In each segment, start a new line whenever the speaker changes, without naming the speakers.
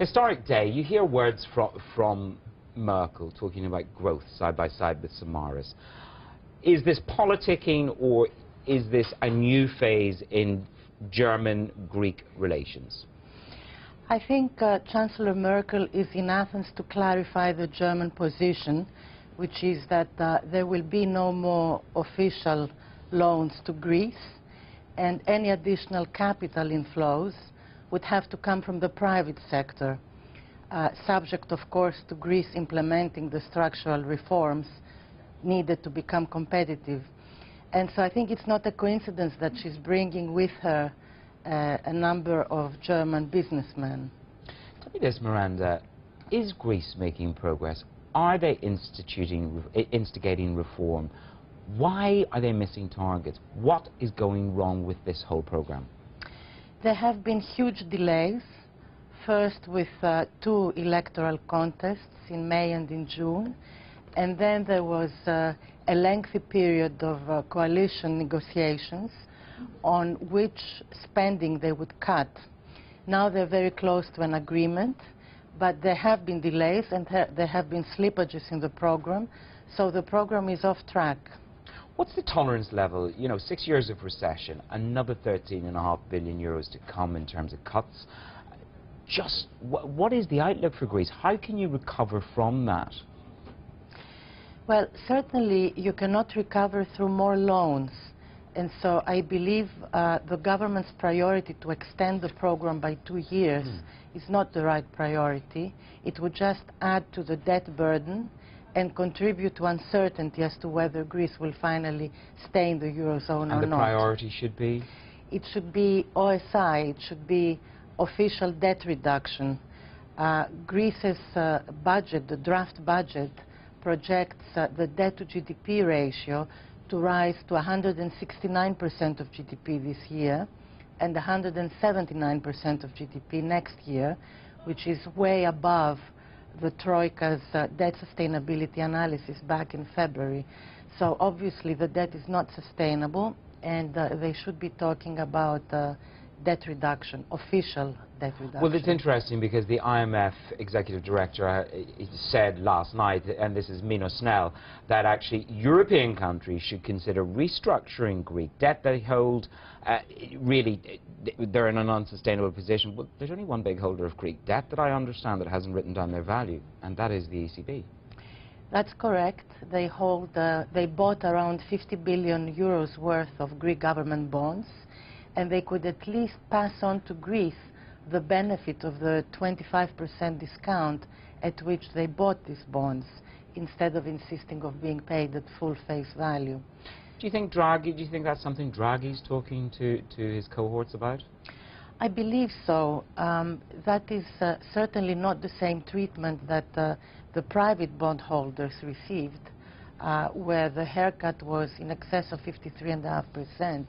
Historic day. You hear words from Merkel talking about growth side by side with Samaras. Is this politicking, or is this a new phase in German-Greek relations?
I think Chancellor Merkel is in Athens to clarify the German position, which is that there will be no more official loans to Greece, and any additional capital inflows would have to come from the private sector, subject, of course, to Greece implementing the structural reforms needed to become competitive. And so I think it's not a coincidence that she's bringing with her a number of German businessmen.
Tell me this, Miranda. Is Greece making progress? Are they instigating reform? Why are they missing targets? What is going wrong with this whole program?
There have been huge delays, first with two electoral contests in May and in June, and then there was a lengthy period of coalition negotiations on which spending they would cut. Now they're very close to an agreement, but there have been delays and there have been slippages in the program, so the program is off track.
What's the tolerance level? You know, 6 years of recession, another 13.5 billion euros to come in terms of cuts. Just what is the outlook for Greece? How can you recover from that?
Well, certainly you cannot recover through more loans. And so I believe the government's priority to extend the program by 2 years is not the right priority. It would just add to the debt burden and contribute to uncertainty as to whether Greece will finally stay in the Eurozone or not.
And the priority should be?
It should be OSI. It should be official debt reduction. Greece's budget, the draft budget, projects the debt to GDP ratio to rise to 169% of GDP this year and 179% of GDP next year, which is way above the Troika's debt sustainability analysis back in February. So obviously the debt is not sustainable, and they should be talking about debt reduction, official debt reduction.
Well, it's interesting because the IMF executive director said last night, and this is Mino Snell, that actually European countries should consider restructuring Greek debt they hold. Really, they're in an unsustainable position. Well, there's only one big holder of Greek debt that I understand that hasn't written down their value, and that is the ECB.
That's correct. They hold, they bought around 50 billion euros worth of Greek government bonds, and they could at least pass on to Greece the benefit of the 25% discount at which they bought these bonds, instead of insisting of being paid at full face value.
Do you think that's something Draghi's talking to his cohorts about?
I believe so. That is certainly not the same treatment that the private bondholders received, where the haircut was in excess of 53.5%,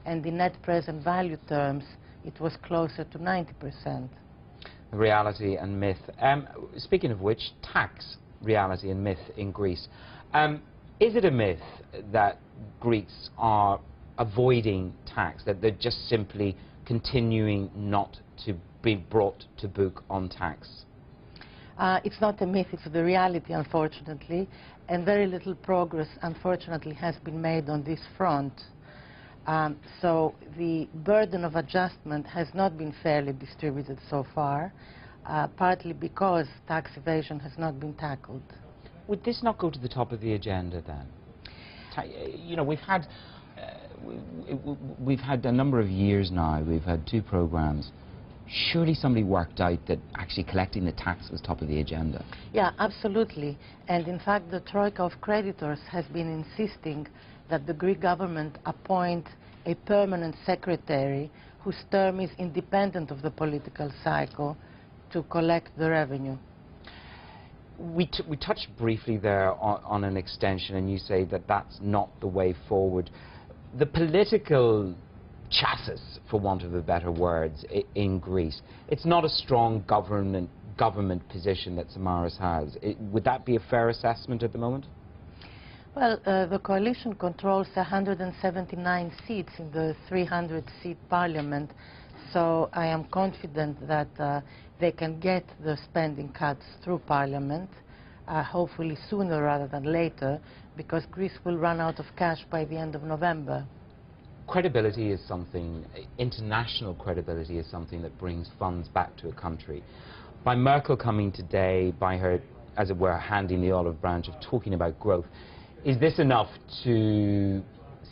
and in net present value terms, it was closer to 90%.
Reality and myth. Speaking of which, tax, reality and myth in Greece. Is it a myth that Greeks are avoiding tax, that they're just simply continuing not to be brought to book on tax?
It's not a myth, it's the reality, unfortunately, and very little progress, unfortunately, has been made on this front. So the burden of adjustment has not been fairly distributed so far, partly because tax evasion has not been tackled.
Would this not go to the top of the agenda then? You know, we've had a number of years now, we've had 2 programs. Surely somebody worked out that actually collecting the tax was top of the agenda.
Yeah, absolutely. And in fact, the Troika of creditors has been insisting that the Greek government appoint a permanent secretary whose term is independent of the political cycle to collect the revenue.
We touched briefly there on an extension, and you say that that's not the way forward. The political chassis, for want of a better words, in Greece, it's not a strong government position that Samaras has. Would that be a fair assessment at the moment?
Well, the coalition controls 179 seats in the 300-seat parliament, so I am confident that they can get the spending cuts through Parliament, hopefully sooner rather than later, because Greece will run out of cash by the end of November.
Credibility is something, international credibility is something that brings funds back to a country. By Merkel coming today, by her, as it were, handing the olive branch of talking about growth, is this enough to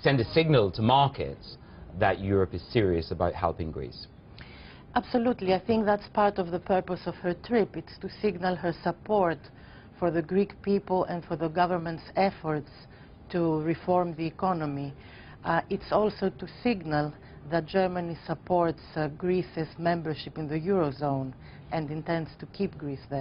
send a signal to markets that Europe is serious about helping Greece?
Absolutely. I think that's part of the purpose of her trip. It's to signal her support for the Greek people and for the government's efforts to reform the economy. It's also to signal that Germany supports Greece's membership in the Eurozone and intends to keep Greece there.